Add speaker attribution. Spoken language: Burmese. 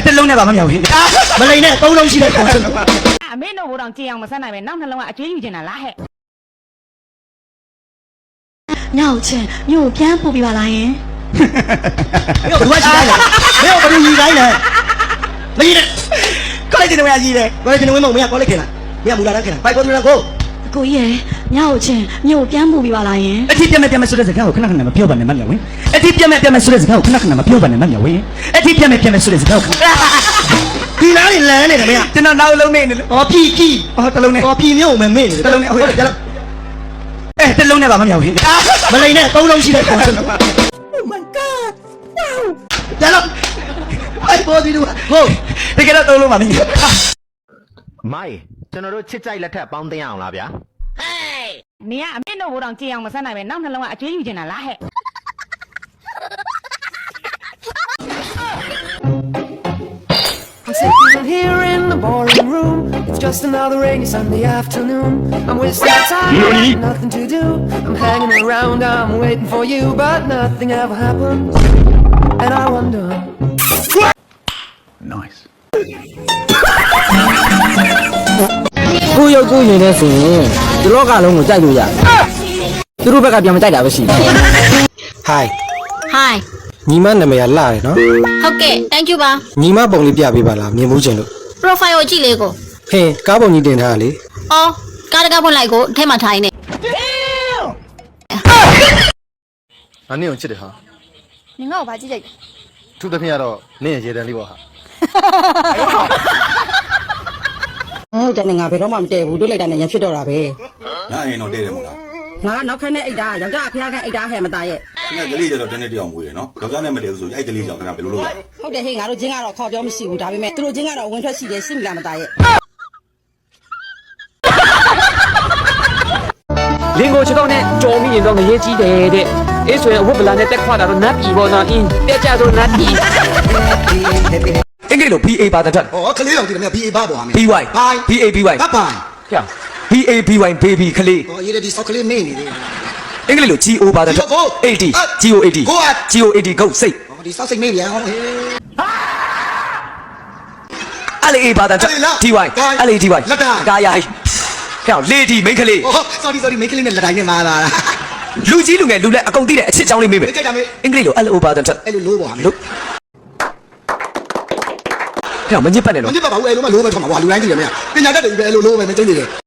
Speaker 1: တလုံးနဲ့ပါမမြောက်ဘူးမလိန်နဲ့သုံးလုံးရှိတဲ့ကောင်
Speaker 2: အမေတို့ဘိုးတော်ကြည်အောင်မဆက်နိုင်ပဲနောက်နှလုံးကအကျွေးယူနေတာလားဟဲ့
Speaker 3: ညောင်ချင်းမြို့ပြန်ပို့ပြပါလားယင်
Speaker 1: မြို့ဘယ်ရှိလိုက်လဲမြို့ဘယ်ယူလိုက်လဲမကြီးနဲ့ကောလိပ်တင်ဝဲကြီးတယ်ကောလိပ်တင်ဝဲမဟုတ်မင်းကကောလိပ်ခင်လားမင်းကမူလာတန်းခင်လားဘိုက်ကောမလားကို
Speaker 3: ကိုကြီးရဲ့ညောင်ချင်းမြို့ပြန်ပို့ပြပါလားယင်
Speaker 1: အတိပြတ်မဲ့ဆိုတဲ့စကားကိုခဏခဏမပြောပါနဲ့မမြောက်ဝင်အတိပြတ်မဲ့ဆိုတဲ့စကားကိုခဏခဏမပြောပါနဲ့မမြောက်ဝင်အတိပြတ်မဲ့ဆိုတဲ့စကားကိုဒီနားနေလမ်းနေတယ်မင်းကျွန်တော်နောက်လုံးနေလို့ဟောပြီတလုံးနဲ့ဟောပြီမြို့မမေ့နေတလုံးနဲ့ဟုတ်တယ်ကြလို့တလုံးနဲ့ပါမမြောက်ဘူးမလိန်နဲ့သုံးလုံးရှိတဲ့ကောင် Oh my god wow ကြလို့အိုက်ပေါ်ဒီလိုဟုတ်တကယ်တော့သုံးလုံးပါမင်း
Speaker 4: မိုင်ကျွန်တော်တို့ချစ်ကြိုက်လက်ထက်ပေါင်းသိအောင်လားဗျာ
Speaker 2: ဟေးနေကအမေတို့ဘိုးတော်ကြည်အောင်မဆက်နိုင်ပဲနောက်နှလုံးကအကျွေးယူနေတာလားဟဲ့
Speaker 5: I'm sitting here in the boring room. It's just another rainy Sunday afternoon. I'm wasting time, nothing to do. I'm hanging around, I'm waiting for you, but nothing ever happens. And I wonder.
Speaker 1: Nice.
Speaker 6: ကိုရုပ်ကိုရင်နဲ့ဆိုရင်ဒီလောကလုံးကိုကြိုက်လို့ရတယ်သူတို့ဘက်ကပြန်မကြိုက်တာပဲရှိတယ်
Speaker 7: Hi
Speaker 8: Hi
Speaker 7: ညီမနာမည်ကလှတယ်နော်
Speaker 8: ဟုတ်ကဲ့ thank you ပါ
Speaker 7: ညီမပုံလေးပြပေးပါလားမြင်မှုချင်းလို့
Speaker 8: profile ကိုကြည့်လေကို
Speaker 7: ဟင်းကားပုံကြီးတင်ထားတာလေ
Speaker 8: အော်ကားတကားဖွင့်လိုက်ကိုအထက်မှာထိုင်နေ
Speaker 4: အနည်းကိုချစ်တယ်ဟာ
Speaker 8: နင်ငါ့ကိုဘာကြည့်လိုက်
Speaker 4: သူသဖြင့်ကတော့နင့်ရဲ့ရေတန်းလေးပေါ့ဟာ
Speaker 6: ဟုတ်တယ်ငါဘယ်တော့မှမတည့်ဘူးတို့လိုက်တာနဲ့ရဖြစ်တော့တာပဲ
Speaker 9: ငါရင်တော့တည့်တယ်မို့လား
Speaker 6: ငါနောက်ခက်နဲ့အိတ်တာယောက်ျားအဖေကအိတ်တာဟဲ့မသားရဲ့
Speaker 9: ခင်ဗျကလေးကျတော့တနေ့တယောက်မွေးတယ်နော်ယောက်ျားနဲ့မတည့်ဘူးဆိုအဲ့ကလေးကြောင့်ခင်ဗျဘယ်လိုလုပ်လဲ
Speaker 6: ဟုတ်တယ်ဟေ့ငါတို့ချင်းကတော့ခေါ်ပြောမရှိဘူးဒါပေမဲ့သူတို့ချင်းကတော့ဝင်ထွက်ရှိတယ်ရှိမလားမသားရဲ့
Speaker 10: လင်ကိုချတော့နဲ့ကြော်မိရင်တော့ငရေကြီးတယ်တဲ့အေးဆိုရင်အဝတ်ပလာနဲ့တက်ခွာတာတော့နတ်ပြီပေါ့နော်အင်းတက်ကြဆိုနတ်ပြီ
Speaker 1: အင်္ဂလိပ်လို BA ပါတဲ့ဟောကလေးတော်ဒီက BA ပါပေါ်ဟာမင်း BY BA BY ဘာပိုင်ဟဲ့ BA BY baby ကလေးဟောရေးတဲ့ဒီစောက်ကလေးမေ့နေတယ်အင်္ဂလိပ်လို GO ပါတဲ့80 GO80 GO80 ဂုတ်စိတ်ဟောဒီစောက်စိတ်မေ့ပြန်ဟောအဲ့လေ A ပါတဲ့ DY အဲ့လေ DY လက်တာကာယာဟဲ့လေဒီမိန်းကလေးဟော sorry မိန်းကလေးနဲ့လက်တိုင်းနဲ့မာလာလူကြီးလူငယ်လူလက်အကုန်သိတဲ့အချစ်ချောင်းလေးမေးမယ်အင်္ဂလိပ်လို LO ပါတဲ့အဲ့လိုလို့ပါလို့ဟဲ့မညစ်ပတ်နဲ့နော်မညစ်ပတ်ပါဘူးအဲ့လိုမှလို့ပဲထွက်မှာကွာလူတိုင်းသိတယ်မင်းပညာတတ်တယ်ပဲအဲ့လိုလို့ပဲမသိနေတယ်